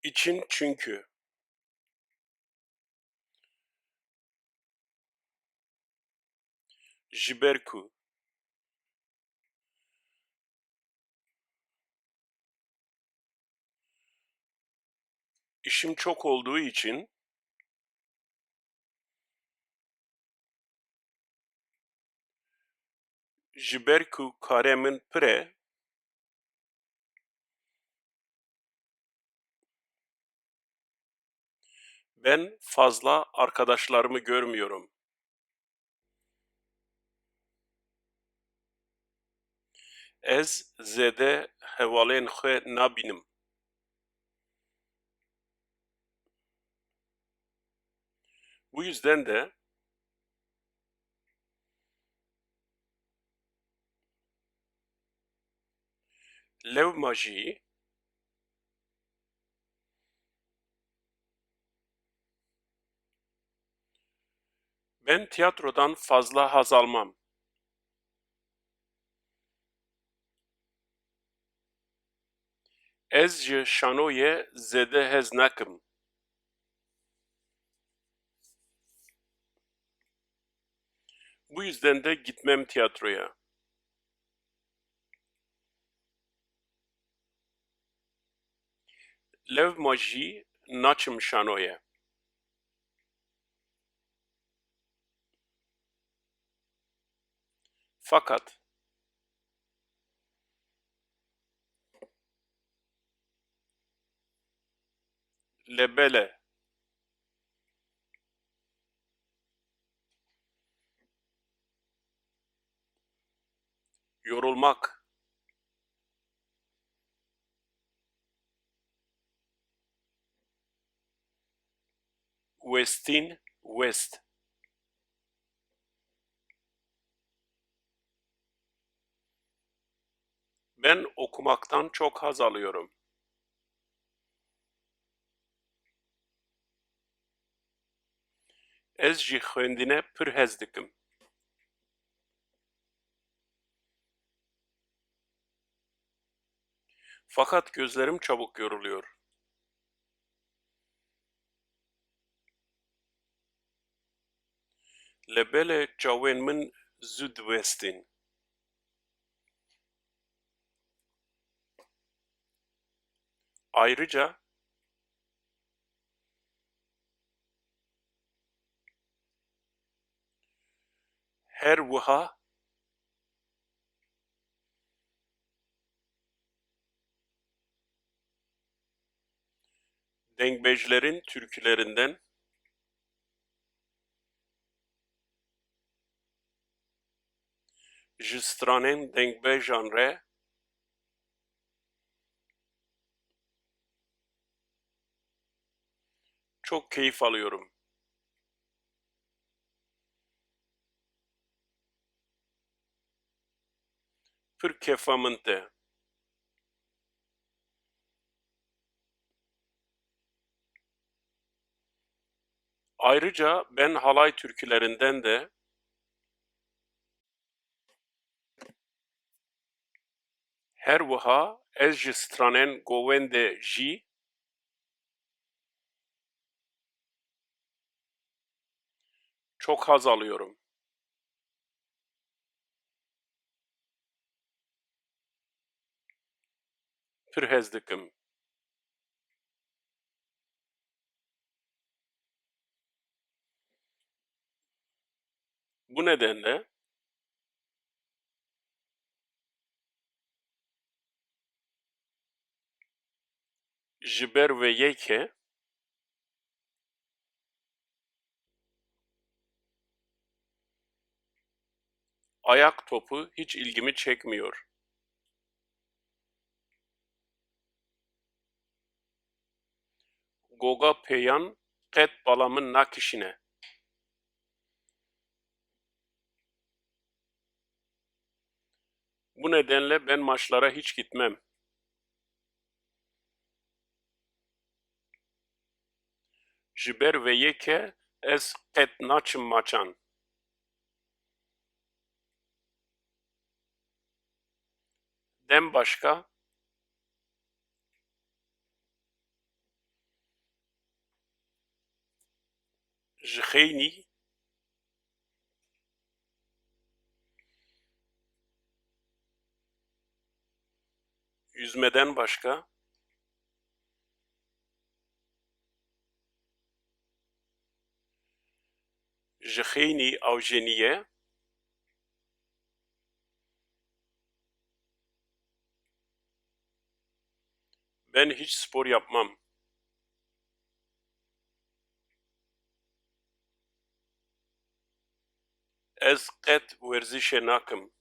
için çünkü. Jiberku. İşim çok olduğu için. Jiberku karemin pre. Ben fazla arkadaşlarımı görmüyorum. Ez zede hevalên xwe nabînim. Bu yüzden de levma jî ben tiyatrodan fazla haz almam. Ez ji şanoyê zêde hez nakim. Bu yüzden de gitmem tiyatroya. Levma jî naçim şanoye. Fakat lebele yorulmak, Westin West. Ben okumaktan çok haz alıyorum. Ez jî xwendinê pir hez dikim. Fakat gözlerim çabuk yoruluyor. Lebele çavên min zû diwestin. Ayrıca her wiha dengbejlerin türkülerinden ji stranên dengbejan re çok keyif alıyorum. Pir kefa min te. Ayrıca ben halay türkülerinden de her wiha ez ji stranên govendê jî çok haz alıyorum. Pir hez dikim. Bu nedenle ji ber vê yekê ayak topu hiç ilgimi çekmiyor. Goga peyan qet bala min nakişîne. Bu nedenle ben maçlara hiç gitmem. Ji ber vê yekê ez qet naçim maçan. Dem başka ji xeynî yüzmeden başka ji xeynî awjeniyê ben hiç spor yapmam. Ez qet werzîşê nakim.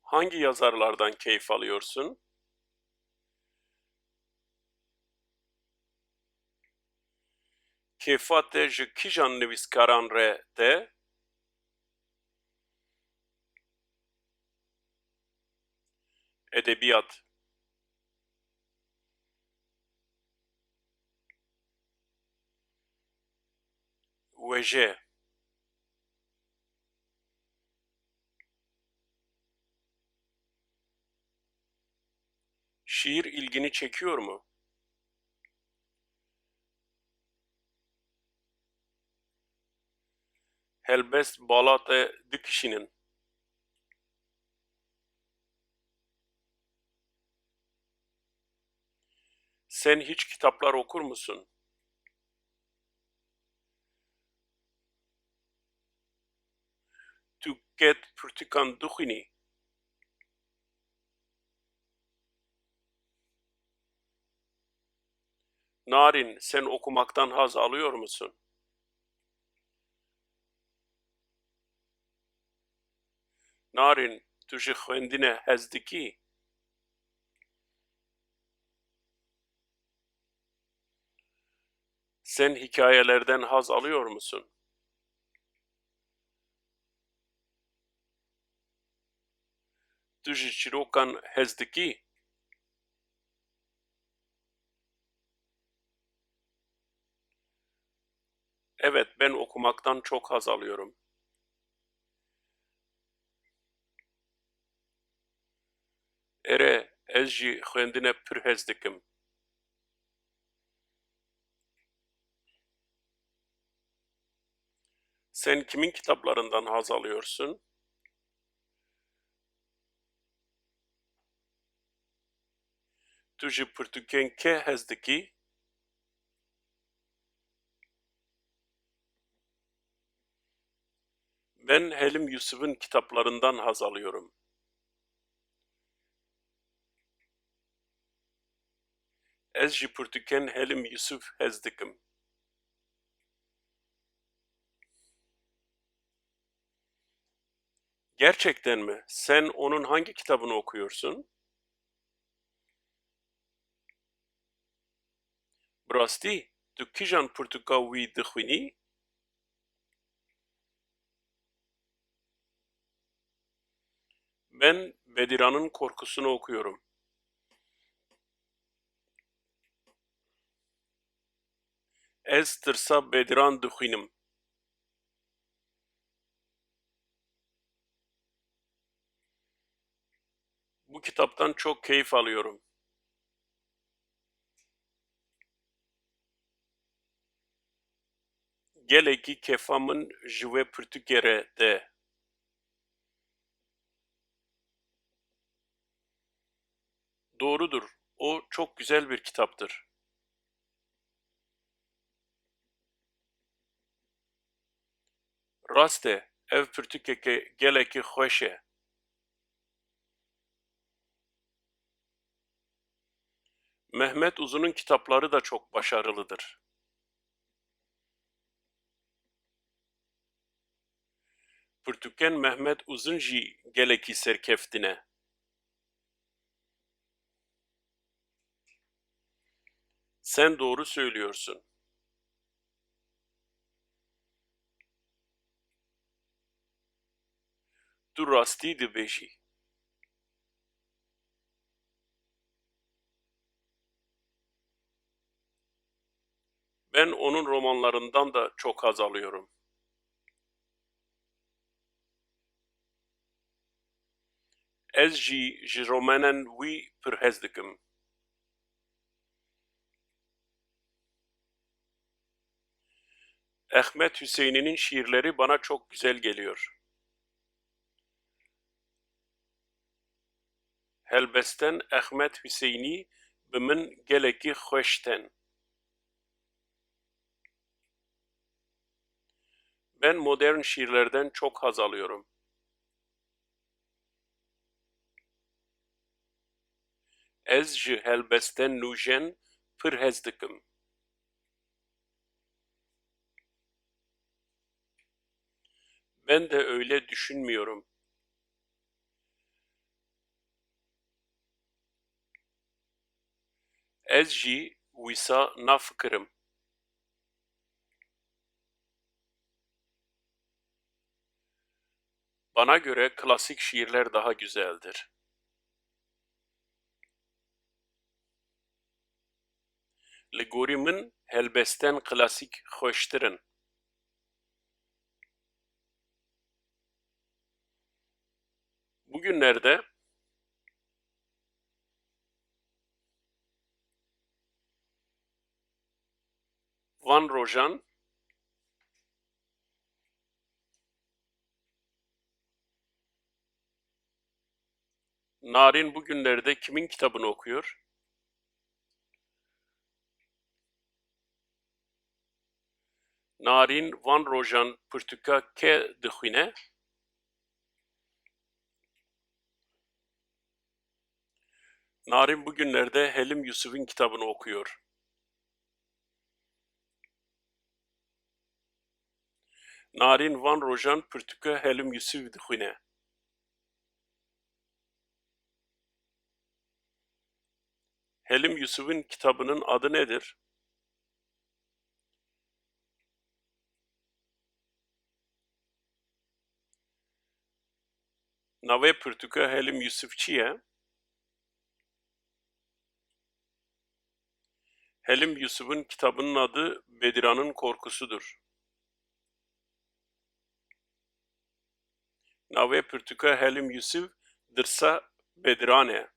Hangi yazarlardan keyif alıyorsun? Kêfa te ji kîjan nivîskaran re de? Edebiyat. Weje. Şiir ilgini çekiyor mu? Helbest bala te dikişînin. Sen hiç kitaplar okur musun? Tu ket pirtûkan dixwînî? Narin, sen okumaktan haz alıyor musun? Narin, tu ji xwendinê hez dikî? Sen hikayelerden haz alıyor musun? Tu ji çîrokan hez dikî? Evet, ben okumaktan çok haz alıyorum. Ere, ez jî xwendinê pir hez dikim. Sen kimin kitaplarından haz alıyorsun? Tu ji pirtûkên kê hez dikî? Ben Helim Yusuf'un kitaplarından haz alıyorum. Ez ji pirtûkên Helim Yusuf hez dikim. Gerçekten mi? Sen onun hangi kitabını okuyorsun? Bi rastî, tu kîjan pirtûka wî dixwînî? Ben Bediran'ın Korkusunu okuyorum. Ez tirsa Bediran dixwînim. Bu kitaptan çok keyif alıyorum. Gelekî kefa min ji wê pirtûkê re de. Doğrudur. O çok güzel bir kitaptır. Rast e, ev pirtûkeke gelekî xweş e. Mehmet Uzun'un kitapları da çok başarılıdır. Pirtûkên Mehmet Uzun jî gelekî serkeftin e. Sen doğru söylüyorsun. Tu rastî dibêjî. Ben onun romanlarından da çok haz alıyorum. Ez jî ji romanên wî pir hez dikim. Ahmet Hüseyin'in şiirleri bana çok güzel geliyor. Helbestan Ahmet Hüseyin'i bi min gelekî xweş tên. Ben modern şiirlerden çok haz alıyorum. Ez ji helbestên nûjen pir hez dikim. Ben de öyle düşünmüyorum. Ez jî wîsa nafikirim. Bana göre klasik şiirler daha güzeldir. Li gorî min helbestên klasîk xweştir in. Bugünlerde van rojan Narin bugünlerde kimin kitabını okuyor? Narin van rojan pirtûka kê dixwîne? Narin bugünlerde Helim Yusuf'un kitabını okuyor. Narin van rojan pirtûka Helim Yusuf dixwîne. Helim Yusuf'un kitabının adı nedir? Navê pirtûka Helim Yusuf çi ye? Helim Yusuf'un kitabının adı Bediran'ın Korkusudur. Navê pirtûka Helim Yusuf dirsa Bediran e.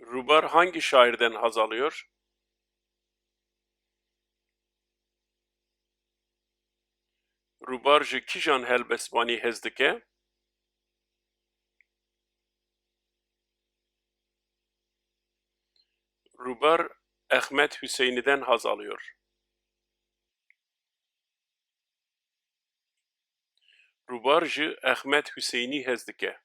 Rubar hangi şairden haz alıyor? Rubar ji kîjan helbestvanî hez dike? Rubar Ahmet Hüseyin'den haz alıyor. Rubar ji Ahmet Hüseyinî hez dike.